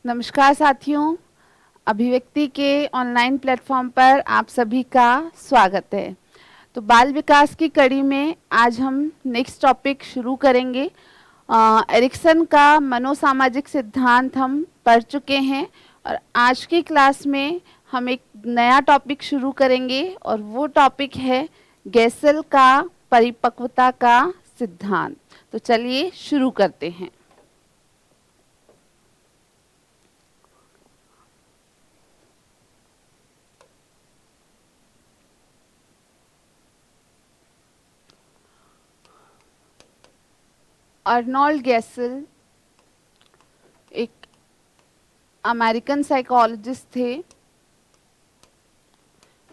नमस्कार साथियों, अभिव्यक्ति के ऑनलाइन प्लेटफॉर्म पर आप सभी का स्वागत है। तो बाल विकास की कड़ी में आज हम नेक्स्ट टॉपिक शुरू करेंगे। एरिक्सन का मनोसामाजिक सिद्धांत हम पढ़ चुके हैं और आज की क्लास में हम एक नया टॉपिक शुरू करेंगे और वो टॉपिक है गेसेल का परिपक्वता का सिद्धांत। तो चलिए शुरू करते हैं। अर्नोल्ड गेसेल एक अमेरिकन साइकोलॉजिस्ट थे।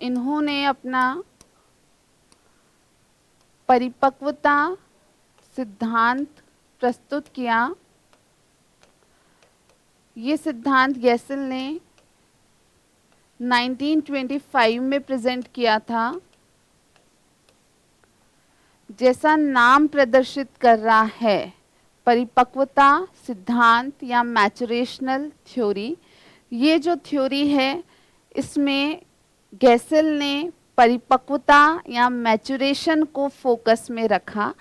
इन्होंने अपना परिपक्वता सिद्धांत प्रस्तुत किया। ये सिद्धांत गेसेल ने 1925 में प्रेजेंट किया था। जैसा नाम प्रदर्शित कर रहा है, परिपक्वता सिद्धांत या मैचुरेशनल थ्योरी, ये जो थ्योरी है इसमें गेसेल ने परिपक्वता या मैचुरेशन को फोकस में रखा।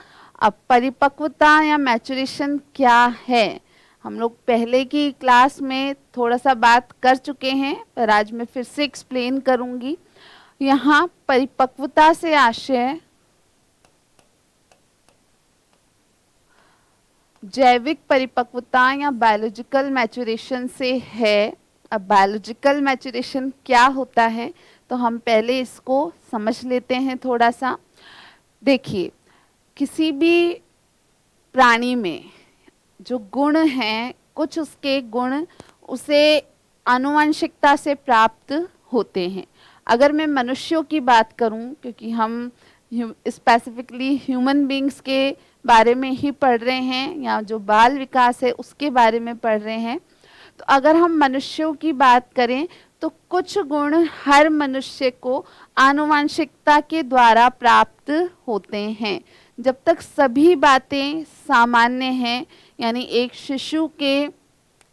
अब परिपक्वता या मैचुरेशन क्या है, हम लोग पहले की क्लास में थोड़ा सा बात कर चुके हैं, पर आज मैं फिर से एक्सप्लेन करूंगी। यहाँ परिपक्वता से आशय जैविक परिपक्वता या बायोलॉजिकल मैचुरेशन से है। अब बायोलॉजिकल मैचुरेशन क्या होता है, तो हम पहले इसको समझ लेते हैं थोड़ा सा। देखिए, किसी भी प्राणी में जो गुण हैं, कुछ उसके गुण उसे आनुवंशिकता से प्राप्त होते हैं। अगर मैं मनुष्यों की बात करूं, क्योंकि हम स्पेसिफिकली ह्यूमन बींग्स के बारे में ही पढ़ रहे हैं या जो बाल विकास है उसके बारे में पढ़ रहे हैं, तो अगर हम मनुष्यों की बात करें तो कुछ गुण हर मनुष्य को आनुवंशिकता के द्वारा प्राप्त होते हैं। जब तक सभी बातें सामान्य हैं, यानी एक शिशु के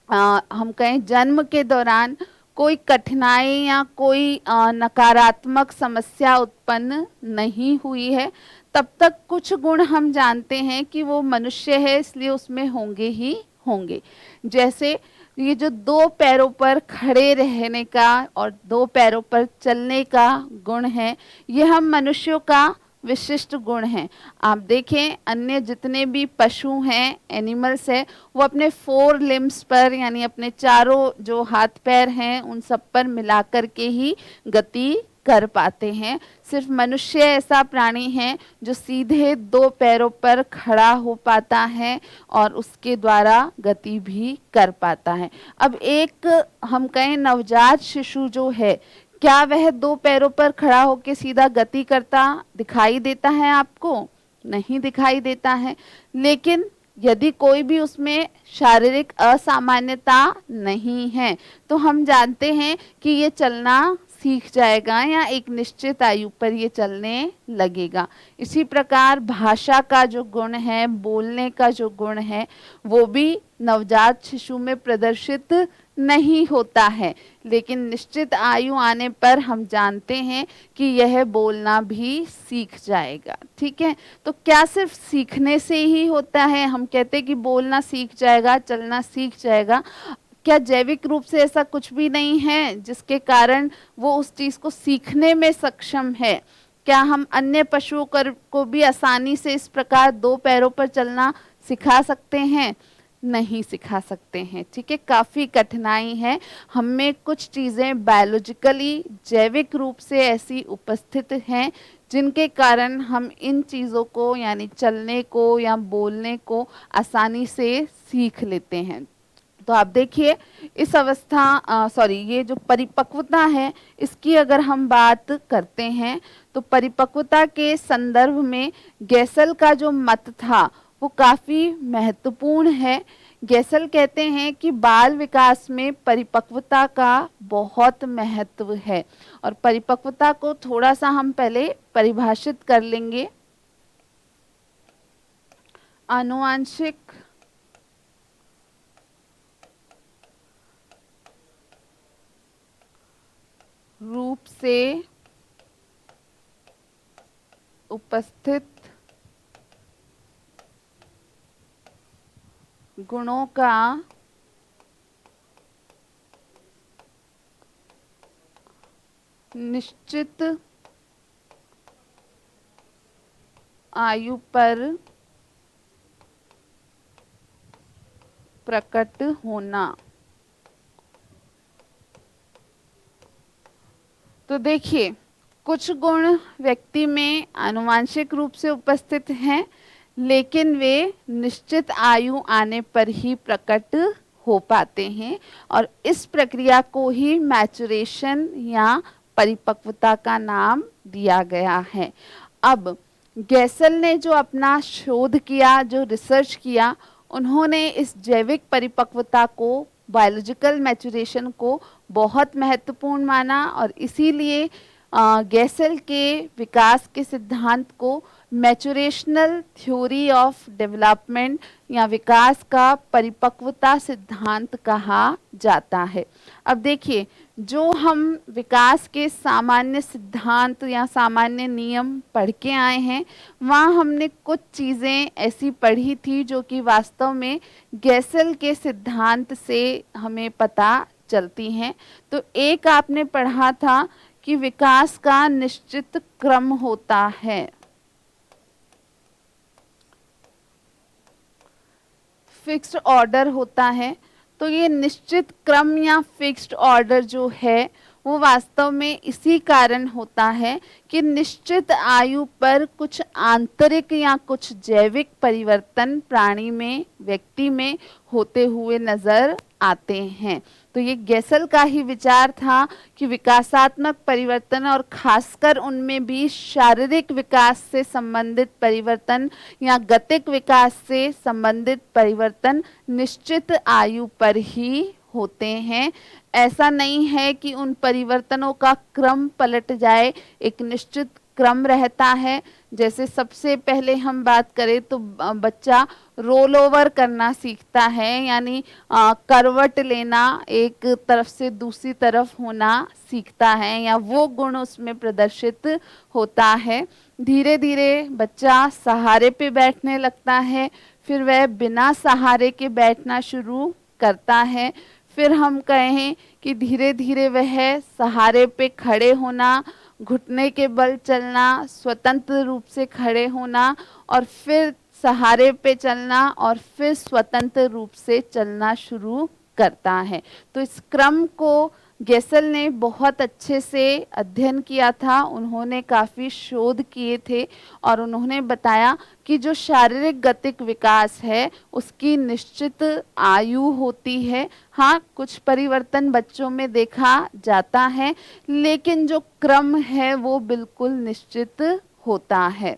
हम कहें जन्म के दौरान कोई कठिनाई या कोई नकारात्मक समस्या उत्पन्न नहीं हुई है, तब तक कुछ गुण हम जानते हैं कि वो मनुष्य है, इसलिए उसमें होंगे ही होंगे। जैसे ये जो दो पैरों पर खड़े रहने का और दो पैरों पर चलने का गुण है, ये हम मनुष्यों का विशिष्ट गुण है। आप देखें अन्य जितने भी पशु हैं, एनिमल्स हैं, वो अपने 4 लिम्स पर यानी अपने चारों जो हाथ पैर हैं उन सब पर मिलाकर के ही गति कर पाते हैं। सिर्फ मनुष्य ऐसा प्राणी है जो सीधे 2 पैरों पर खड़ा हो पाता है और उसके द्वारा गति भी कर पाता है। अब एक हम कहें नवजात शिशु जो है, क्या वह 2 पैरों पर खड़ा होकर सीधा गति करता दिखाई देता है आपको? नहीं दिखाई देता है। लेकिन यदि कोई भी उसमें शारीरिक असामान्यता नहीं है, तो हम जानते हैं कि ये चलना सीख जाएगा या एक निश्चित आयु पर ये चलने लगेगा। इसी प्रकार भाषा का जो गुण है, बोलने का जो गुण है, वो भी नवजात शिशु में प्रदर्शित नहीं होता है, लेकिन निश्चित आयु आने पर हम जानते हैं कि यह बोलना भी सीख जाएगा। ठीक है, तो क्या सिर्फ सीखने से ही होता है? हम कहते हैं कि बोलना सीख जाएगा, चलना सीख जाएगा। क्या जैविक रूप से ऐसा कुछ भी नहीं है जिसके कारण वो उस चीज को सीखने में सक्षम है? क्या हम अन्य पशुओं को भी आसानी से इस प्रकार 2 पैरों पर चलना सिखा सकते हैं? नहीं सिखा सकते हैं। ठीक है, काफी कठिनाई है। हम में कुछ चीजें बायोलॉजिकली जैविक रूप से ऐसी उपस्थित हैं जिनके कारण हम इन चीजों को यानी चलने को या बोलने को आसानी से सीख लेते हैं। तो आप देखिए इस अवस्था ये जो परिपक्वता है, इसकी अगर हम बात करते हैं तो परिपक्वता के संदर्भ में गेसेल का जो मत था वो काफी महत्वपूर्ण है। गेसेल कहते हैं कि बाल विकास में परिपक्वता का बहुत महत्व है। और परिपक्वता को थोड़ा सा हम पहले परिभाषित कर लेंगे। आनुवांशिक रूप से उपस्थित गुणों का निश्चित आयु पर प्रकट होना। तो देखिए, कुछ गुण व्यक्ति में आनुवंशिक रूप से उपस्थित हैं, लेकिन वे निश्चित आयु आने पर ही प्रकट हो पाते हैं, और इस प्रक्रिया को ही मैचुरेशन या परिपक्वता का नाम दिया गया है। अब गैसल ने जो अपना शोध किया, जो रिसर्च किया, उन्होंने इस जैविक परिपक्वता को, बायोलॉजिकल मैचुरेशन को बहुत महत्वपूर्ण माना, और इसीलिए गैसल के विकास के सिद्धांत को मैचुरेशनल थ्योरी ऑफ डेवलपमेंट या विकास का परिपक्वता सिद्धांत कहा जाता है। अब देखिए, जो हम विकास के सामान्य सिद्धांत या सामान्य नियम पढ़ के आए हैं, वहाँ हमने कुछ चीज़ें ऐसी पढ़ी थी जो कि वास्तव में गैसल के सिद्धांत से हमें पता चलती हैं। तो एक आपने पढ़ा था कि विकास का निश्चित क्रम होता है, फिक्स्ड ऑर्डर होता है। तो ये निश्चित क्रम या फिक्स्ड ऑर्डर जो है वो वास्तव में इसी कारण होता है कि निश्चित आयु पर कुछ आंतरिक या कुछ जैविक परिवर्तन प्राणी में, व्यक्ति में होते हुए नजर आते हैं। तो ये गैसल का ही विचार था कि विकासात्मक परिवर्तन, और खासकर उनमें भी शारीरिक विकास से संबंधित परिवर्तन या गतिक विकास से संबंधित परिवर्तन निश्चित आयु पर ही होते हैं। ऐसा नहीं है कि उन परिवर्तनों का क्रम पलट जाए, एक निश्चित क्रम रहता है। जैसे सबसे पहले हम बात करें तो बच्चा रोल ओवर करना सीखता है, यानी करवट लेना, एक तरफ से दूसरी तरफ होना सीखता है, या वो गुण उसमें प्रदर्शित होता है। धीरे धीरे बच्चा सहारे पे बैठने लगता है, फिर वह बिना सहारे के बैठना शुरू करता है। फिर हम कहें कि धीरे धीरे वह सहारे पे खड़े होना, घुटने के बल चलना, स्वतंत्र रूप से खड़े होना, और फिर सहारे पे चलना, और फिर स्वतंत्र रूप से चलना शुरू करता है। तो इस क्रम को गैसल ने बहुत अच्छे से अध्ययन किया था, उन्होंने काफ़ी शोध किए थे, और उन्होंने बताया कि जो शारीरिक गतिक विकास है उसकी निश्चित आयु होती है। हाँ, कुछ परिवर्तन बच्चों में देखा जाता है, लेकिन जो क्रम है वो बिल्कुल निश्चित होता है।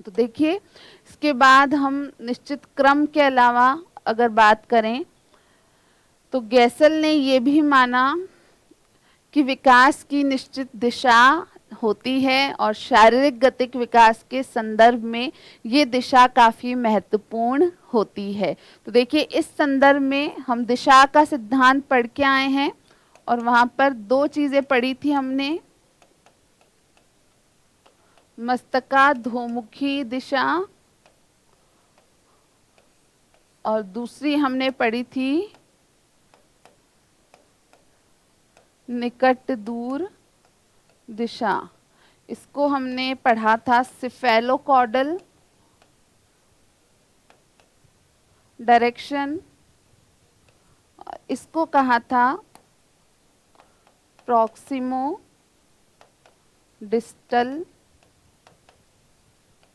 तो देखिए, इसके बाद हम निश्चित क्रम के अलावा अगर बात करें तो गैसल ने ये भी माना कि विकास की निश्चित दिशा होती है, और शारीरिक गतिक विकास के संदर्भ में ये दिशा काफ़ी महत्वपूर्ण होती है। तो देखिए, इस संदर्भ में हम दिशा का सिद्धांत पढ़ के आए हैं, और वहाँ पर दो चीज़ें पढ़ी थी हमने, मस्तकाधोमुखी दिशा, और दूसरी हमने पढ़ी थी निकट दूर दिशा। इसको हमने पढ़ा था सिफेलोकॉर्डल डायरेक्शन, इसको कहा था प्रॉक्सिमो डिस्टल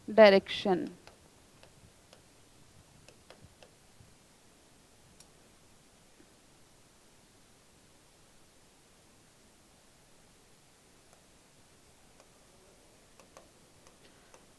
डायरेक्शन।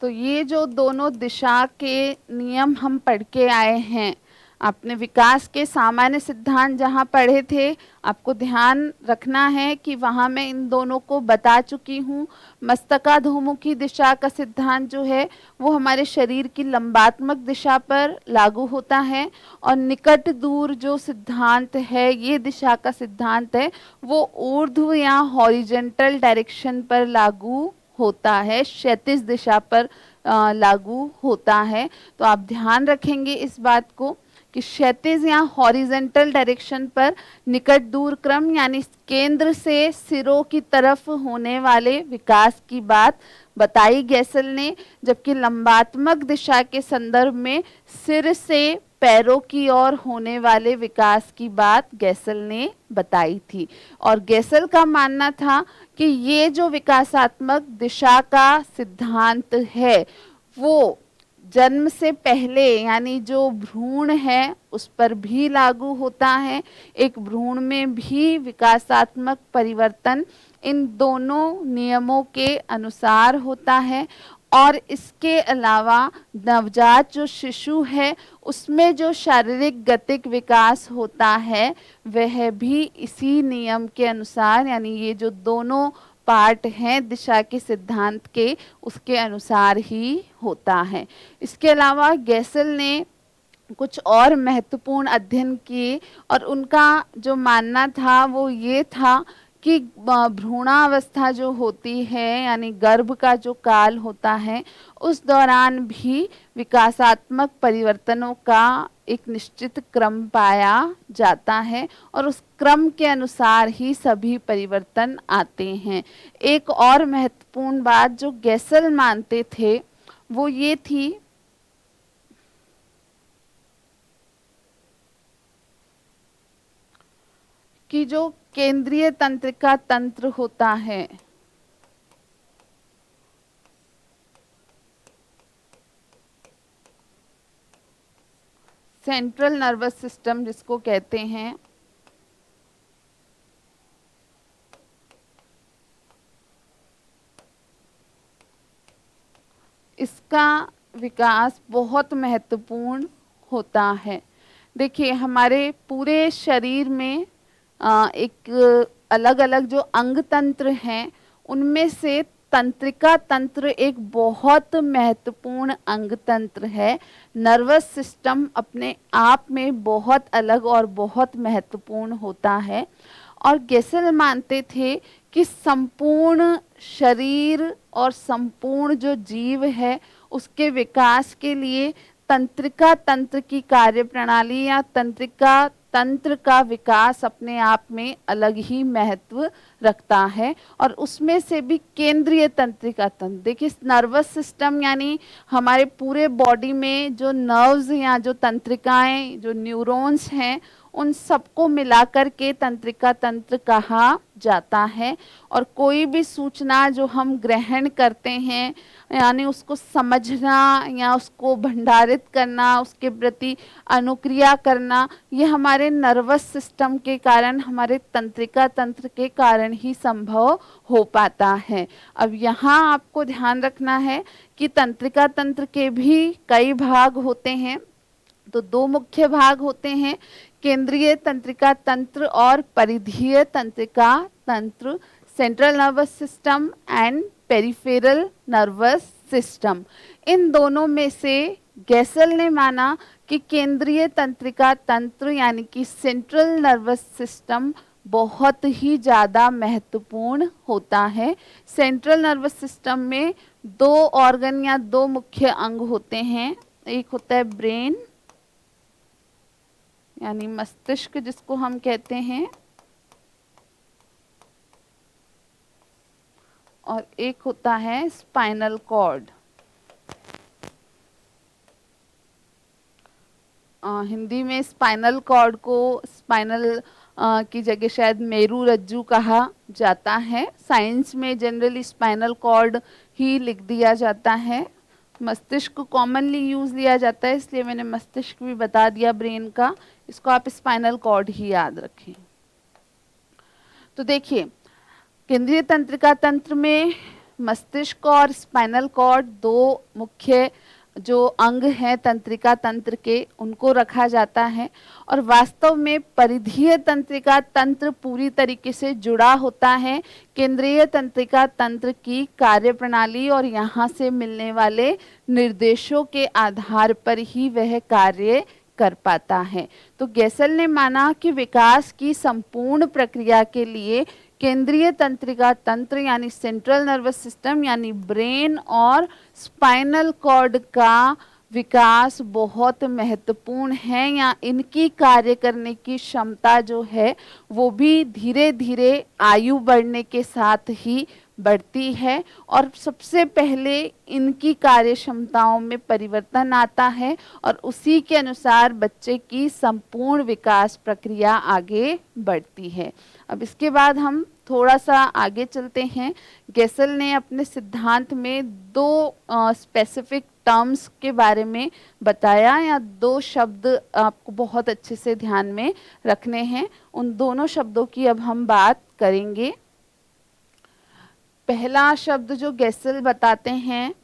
तो ये जो दोनों दिशा के नियम हम पढ़ के आए हैं, आपने विकास के सामान्य सिद्धांत जहाँ पढ़े थे, आपको ध्यान रखना है कि वहाँ मैं इन दोनों को बता चुकी हूँ। मस्तकाधोमुखी दिशा का सिद्धांत जो है वो हमारे शरीर की लंबात्मक दिशा पर लागू होता है, और निकट दूर जो सिद्धांत है, ये दिशा का सिद्धांत है, वो ऊर्ध्व या हॉरिजेंटल डायरेक्शन पर लागू होता है, क्षैतिज दिशा पर लागू होता है। तो आप ध्यान रखेंगे इस बात को कि क्षैतिज या हॉरिजेंटल डायरेक्शन पर निकट दूर क्रम यानी केंद्र से सिरों की तरफ होने वाले विकास की बात बताई गैसल ने, जबकि लंबात्मक दिशा के संदर्भ में सिर से पैरों की ओर होने वाले विकास की बात गैसल ने बताई थी। और गैसल का मानना था कि ये जो विकासात्मक दिशा का सिद्धांत है वो जन्म से पहले यानी जो भ्रूण है उस पर भी लागू होता है। एक भ्रूण में भी विकासात्मक परिवर्तन इन दोनों नियमों के अनुसार होता है, और इसके अलावा नवजात जो शिशु है उसमें जो शारीरिक गतिक विकास होता है वह भी इसी नियम के अनुसार, यानी ये जो दोनों पार्ट हैं दिशा के सिद्धांत के, उसके अनुसार ही होता है। इसके अलावा गैसल ने कुछ और महत्वपूर्ण अध्ययन किए, और उनका जो मानना था वो ये था कि भ्रूणावस्था जो होती है यानी गर्भ का जो काल होता है उस दौरान भी विकासात्मक परिवर्तनों का एक निश्चित क्रम पाया जाता है, और उस क्रम के अनुसार ही सभी परिवर्तन आते हैं। एक और महत्वपूर्ण बात जो गैसल मानते थे वो ये थी कि जो केंद्रीय तंत्रिका तंत्र होता है, सेंट्रल नर्वस सिस्टम जिसको कहते हैं, इसका विकास बहुत महत्वपूर्ण होता है। देखिए हमारे पूरे शरीर में एक अलग अलग जो अंग तंत्र हैं उनमें से तंत्रिका तंत्र एक बहुत महत्वपूर्ण अंग तंत्र है। नर्वस सिस्टम अपने आप में बहुत अलग और बहुत महत्वपूर्ण होता है, और गैसल मानते थे कि संपूर्ण शरीर और संपूर्ण जो जीव है उसके विकास के लिए तंत्रिका तंत्र की कार्यप्रणाली या तंत्रिका तंत्र का विकास अपने आप में अलग ही महत्व रखता है, और उसमें से भी केंद्रीय तंत्रिका तंत्र। देखिए नर्वस सिस्टम यानी हमारे पूरे बॉडी में जो नर्व्स या जो तंत्रिकाएं जो न्यूरॉन्स हैं उन सबको मिलाकर के तंत्रिका तंत्र कहा जाता है। और कोई भी सूचना जो हम ग्रहण करते हैं यानी उसको समझना या उसको भंडारित करना, उसके प्रति अनुक्रिया करना, ये हमारे नर्वस सिस्टम के कारण, हमारे तंत्रिका तंत्र के कारण ही संभव हो पाता है। अब यहाँ आपको ध्यान रखना है कि तंत्रिका तंत्र के भी कई भाग होते हैं। तो दो मुख्य भाग होते हैं, केंद्रीय तंत्रिका तंत्र और परिधीय तंत्रिका तंत्र, central nervous system and peripheral nervous system. इन दोनों में से गैसल ने माना कि केंद्रीय तंत्रिका तंत्र यानी कि सेंट्रल नर्वस सिस्टम बहुत ही ज़्यादा महत्वपूर्ण होता है। सेंट्रल नर्वस सिस्टम में दो ऑर्गन या दो मुख्य अंग होते हैं, एक होता है ब्रेन यानी मस्तिष्क जिसको हम कहते हैं, और एक होता है स्पाइनल कॉर्ड। हिंदी में स्पाइनल कॉर्ड को स्पाइनल की जगह शायद मेरू रज्जू कहा जाता है। साइंस में जनरली स्पाइनल कॉर्ड ही लिख दिया जाता है। मस्तिष्क को कॉमनली यूज लिया जाता है, इसलिए मैंने मस्तिष्क भी बता दिया ब्रेन का, इसको आप स्पाइनल कॉर्ड ही याद रखें। तो देखिए केंद्रीय तंत्रिका तंत्र में मस्तिष्क और स्पाइनल कॉर्ड दो मुख्य जो अंग हैं तंत्रिका तंत्र के उनको रखा जाता है, और वास्तव में परिधीय तंत्रिका तंत्र पूरी तरीके से जुड़ा होता है केंद्रीय तंत्रिका तंत्र की कार्यप्रणाली, और यहाँ से मिलने वाले निर्देशों के आधार पर ही वह कार्य कर पाता है। तो गेसल ने माना कि विकास की संपूर्ण प्रक्रिया के लिए केंद्रीय तंत्रिका तंत्र यानी सेंट्रल नर्वस सिस्टम यानी ब्रेन और स्पाइनल कॉर्ड का विकास बहुत महत्वपूर्ण है, या इनकी कार्य करने की क्षमता जो है वो भी धीरे धीरे आयु बढ़ने के साथ ही बढ़ती है, और सबसे पहले इनकी कार्य क्षमताओं में परिवर्तन आता है और उसी के अनुसार बच्चे की संपूर्ण विकास प्रक्रिया आगे बढ़ती है। अब इसके बाद हम थोड़ा सा आगे चलते हैं। गेसल ने अपने सिद्धांत में दो स्पेसिफिक टर्म्स के बारे में बताया, या दो शब्द आपको बहुत अच्छे से ध्यान में रखने हैं। उन दोनों शब्दों की अब हम बात करेंगे। पहला शब्द जो गेसल बताते हैं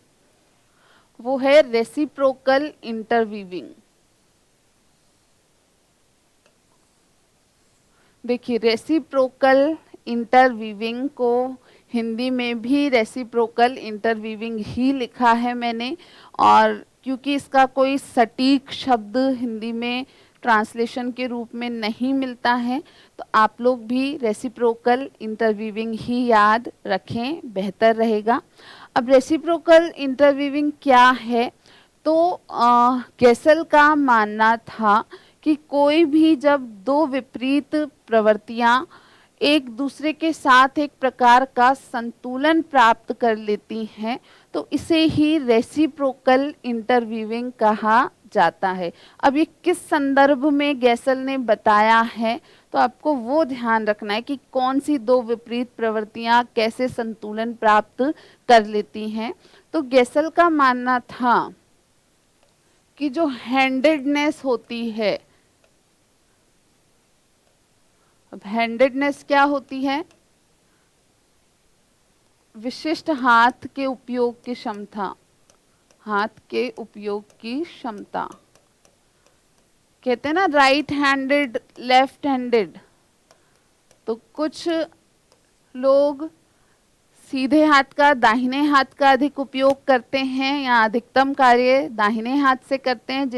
वो है रेसिप्रोकल इंटरवीविंग। देखिए, रेसिप्रोकल इंटरवीविंग को हिंदी में भी रेसिप्रोकल इंटरवीविंग ही लिखा है मैंने, और क्योंकि इसका कोई सटीक शब्द हिंदी में ट्रांसलेशन के रूप में नहीं मिलता है, तो आप लोग भी रेसिप्रोकल इंटरवीविंग ही याद रखें, बेहतर रहेगा। अब रेसिप्रोकल इंटरवीविंग क्या है, तो गेसल का मानना था कि कोई भी जब दो विपरीत प्रवृत्तियां एक दूसरे के साथ एक प्रकार का संतुलन प्राप्त कर लेती हैं तो इसे ही रेसिप्रोकल इंटरवीविंग कहा जाता है। अब ये किस संदर्भ में गेसल ने बताया है, तो आपको वो ध्यान रखना है कि कौन सी दो विपरीत प्रवृत्तियां कैसे संतुलन प्राप्त कर लेती हैं। तो गेसल का मानना था कि जो हैंडेडनेस होती है, अब हैंडेडनेस क्या होती है? विशिष्ट हाथ के उपयोग की क्षमता, हाथ के उपयोग की क्षमता। कहते हैं ना राइट हैंडेड लेफ्ट हैंडेड, तो कुछ लोग सीधे हाथ का दाहिने हाथ का अधिक उपयोग करते हैं या अधिकतम कार्य दाहिने हाथ से करते हैं,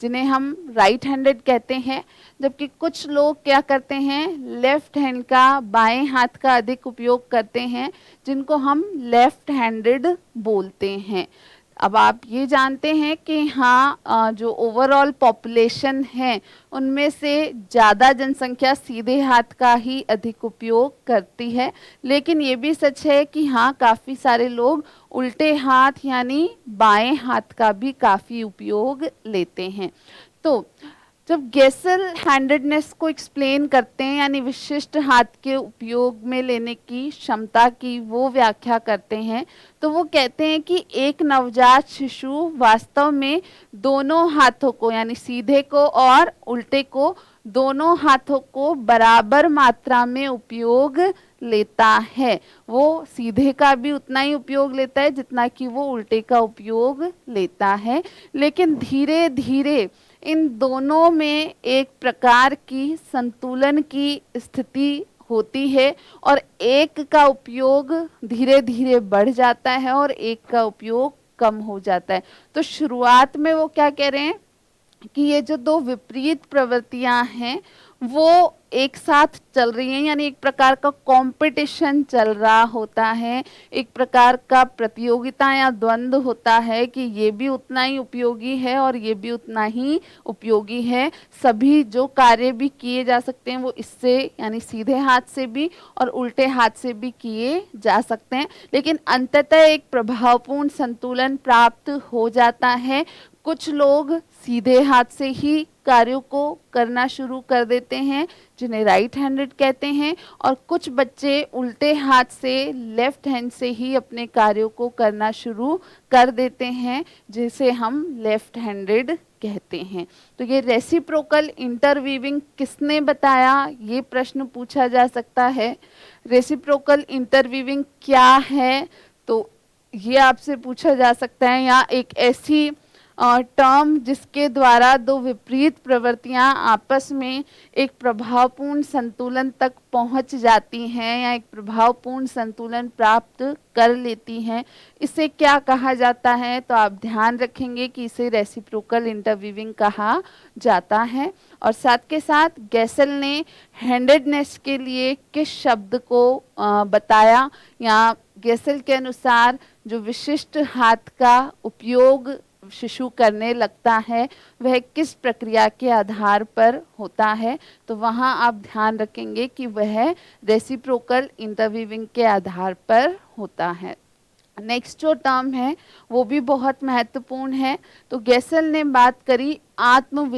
जिन्हें हम राइट हैंडेड कहते हैं, जबकि कुछ लोग क्या करते हैं लेफ्ट हैंड का बाएं हाथ का अधिक उपयोग करते हैं, जिनको हम लेफ्ट हैंडेड बोलते हैं। अब आप ये जानते हैं कि हाँ, जो ओवरऑल पॉपुलेशन है उनमें से ज़्यादा जनसंख्या सीधे हाथ का ही अधिक उपयोग करती है, लेकिन ये भी सच है कि हाँ काफ़ी सारे लोग उल्टे हाथ यानी बाएं हाथ का भी काफ़ी उपयोग लेते हैं। तो जब गेसल हैंडेडनेस को एक्सप्लेन करते हैं यानी विशिष्ट हाथ के उपयोग में लेने की क्षमता की वो व्याख्या करते हैं, तो वो कहते हैं कि एक नवजात शिशु वास्तव में दोनों हाथों को यानी सीधे को और उल्टे को, दोनों हाथों को बराबर मात्रा में उपयोग लेता है। वो सीधे का भी उतना ही उपयोग लेता है जितना कि वो उल्टे का उपयोग लेता है, लेकिन धीरे धीरे इन दोनों में एक प्रकार की संतुलन की स्थिति होती है और एक का उपयोग धीरे धीरे बढ़ जाता है और एक का उपयोग कम हो जाता है। तो शुरुआत में वो क्या कह रहे हैं कि ये जो दो विपरीत प्रवृत्तियां हैं वो एक साथ चल रही हैं, यानी एक प्रकार का कंपटीशन चल रहा होता है, एक प्रकार का प्रतियोगिता या द्वंद्व होता है कि ये भी उतना ही उपयोगी है और ये भी उतना ही उपयोगी है। सभी जो कार्य भी किए जा सकते हैं वो इससे यानी सीधे हाथ से भी और उल्टे हाथ से भी किए जा सकते हैं, लेकिन अंततः एक प्रभावपूर्ण संतुलन प्राप्त हो जाता है। कुछ लोग सीधे हाथ से ही कार्यों को करना शुरू कर देते हैं जिन्हें राइट हैंडेड कहते हैं, और कुछ बच्चे उल्टे हाथ से लेफ्ट हैंड से ही अपने कार्यों को करना शुरू कर देते हैं जिसे हम लेफ्ट हैंडेड कहते हैं। तो ये रेसिप्रोकल इंटरवीविंग किसने बताया, ये प्रश्न पूछा जा सकता है। रेसिप्रोकल इंटरवीविंग क्या है, तो ये आपसे पूछा जा सकता है, या एक ऐसी टर्म जिसके द्वारा दो विपरीत प्रवृत्तियां आपस में एक प्रभावपूर्ण संतुलन तक पहुंच जाती हैं या एक प्रभावपूर्ण संतुलन प्राप्त कर लेती हैं, इसे क्या कहा जाता है? तो आप ध्यान रखेंगे कि इसे रेसिप्रोकल इंटरवीविंग कहा जाता है। और साथ के साथ गैसल ने हैंडेडनेस के लिए किस शब्द को बताया, या गैसल के अनुसार जो विशिष्ट हाथ का उपयोग शिशु करने लगता है वह किस प्रक्रिया के आधार पर होता है? तो वहाँ आप ध्यान रखेंगे कि वह रेसिप्रोकल इंटरवीविंग के आधार पर होता है। नेक्स्ट जो टर्म है वो भी बहुत महत्वपूर्ण है। तो गैसल ने बात करी आत्म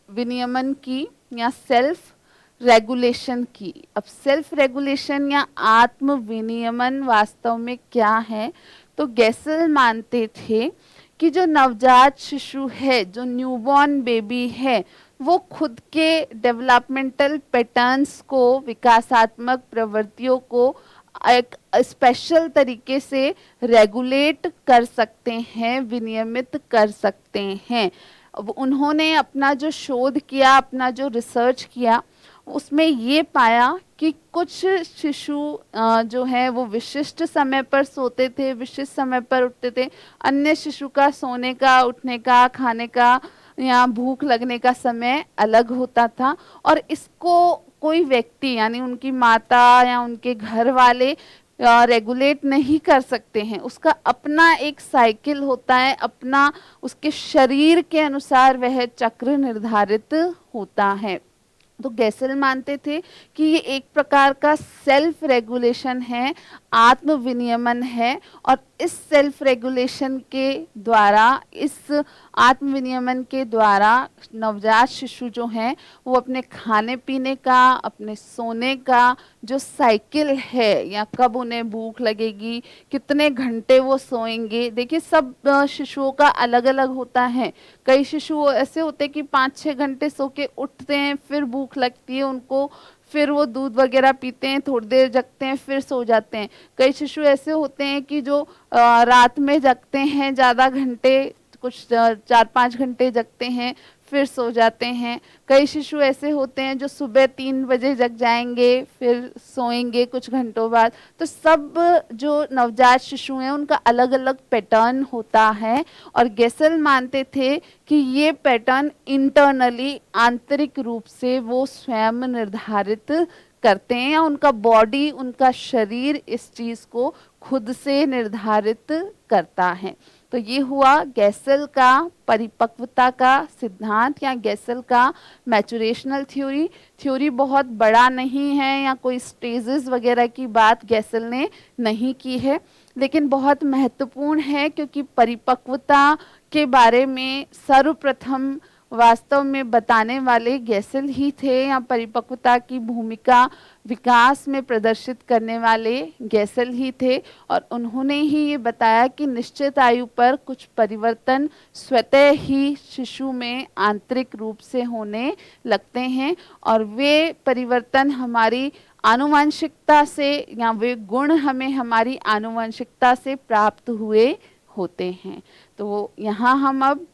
विनियमन की या सेल्फ रेगुलेशन की। अब सेल्फ रेगुलेशन या आत्म विनियमन वास्तव में क्या है? तो गैसल मानते थे कि जो नवजात शिशु है, जो न्यूबॉर्न बेबी है, वो खुद के डेवलपमेंटल पैटर्न्स को, विकासात्मक प्रवृत्तियों को एक स्पेशल तरीके से रेगुलेट कर सकते हैं, विनियमित कर सकते हैं। अब उन्होंने अपना जो शोध किया, अपना जो रिसर्च किया, उसमें ये पाया कि कुछ शिशु जो है वो विशिष्ट समय पर सोते थे, विशिष्ट समय पर उठते थे। अन्य शिशु का सोने का, उठने का, खाने का या भूख लगने का समय अलग होता था, और इसको कोई व्यक्ति यानी उनकी माता या उनके घर वाले रेगुलेट नहीं कर सकते हैं। उसका अपना एक साइकिल होता है, अपना उसके शरीर के अनुसार वह चक्र निर्धारित होता है। तो गैसल मानते थे कि ये एक प्रकार का सेल्फ रेगुलेशन है, आत्म विनियमन है, और इस सेल्फ रेगुलेशन के द्वारा, इस आत्म विनियमन के द्वारा नवजात शिशु जो हैं वो अपने खाने पीने का, अपने सोने का जो साइकिल है, या कब उन्हें भूख लगेगी, कितने घंटे वो सोएंगे, देखिए सब शिशुओं का अलग अलग होता है। कई शिशु ऐसे होते हैं कि 5-6 घंटे सो के उठते हैं, फिर भूख लगती है उनको, फिर वो दूध वगैरह पीते हैं, थोड़ी देर जगते हैं, फिर सो जाते हैं। कई शिशु ऐसे होते हैं कि जो रात में जगते हैं ज़्यादा घंटे, कुछ 4-5 घंटे जगते हैं, फिर सो जाते हैं। कई शिशु ऐसे होते हैं जो सुबह 3 बजे जग जाएंगे, फिर सोएंगे कुछ घंटों बाद। तो सब जो नवजात शिशु हैं उनका अलग अलग पैटर्न होता है, और गैसल मानते थे कि ये पैटर्न इंटरनली, आंतरिक रूप से वो स्वयं निर्धारित करते हैं, या उनका बॉडी, उनका शरीर इस चीज़ को खुद से निर्धारित करता है। तो ये हुआ गैसल का परिपक्वता का सिद्धांत, या गैसल का मैचुरेशनल थ्योरी बहुत बड़ा नहीं है, या कोई स्टेजेस वगैरह की बात गैसल ने नहीं की है, लेकिन बहुत महत्वपूर्ण है, क्योंकि परिपक्वता के बारे में सर्वप्रथम वास्तव में बताने वाले गैसल ही थे, या परिपक्वता की भूमिका विकास में प्रदर्शित करने वाले गैसल ही थे। और उन्होंने ही ये बताया कि निश्चित आयु पर कुछ परिवर्तन स्वतः ही शिशु में आंतरिक रूप से होने लगते हैं, और वे परिवर्तन हमारी आनुवंशिकता से, या वे गुण हमें हमारी आनुवंशिकता से प्राप्त हुए होते हैं। तो यहाँ हम अब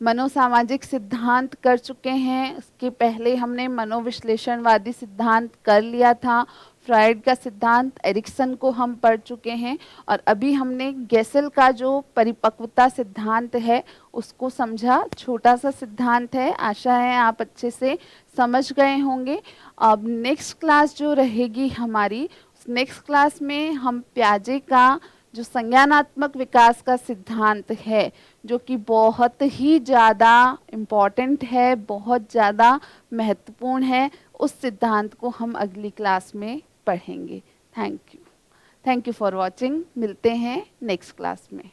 मनोसामाजिक सिद्धांत कर चुके हैं। इसके पहले हमने मनोविश्लेषणवादी सिद्धांत कर लिया था, फ्राइड का सिद्धांत, एरिक्सन को हम पढ़ चुके हैं, और अभी हमने गैसल का जो परिपक्वता सिद्धांत है उसको समझा। छोटा सा सिद्धांत है, आशा है आप अच्छे से समझ गए होंगे। अब नेक्स्ट क्लास जो रहेगी हमारी, उस नेक्स्ट क्लास में हम प्याजे का जो संज्ञानात्मक विकास का सिद्धांत है, जो कि बहुत ही ज़्यादा इम्पॉर्टेंट है, बहुत ज़्यादा महत्वपूर्ण है, उस सिद्धांत को हम अगली क्लास में पढ़ेंगे। Thank you for watching. मिलते हैं नेक्स्ट क्लास में।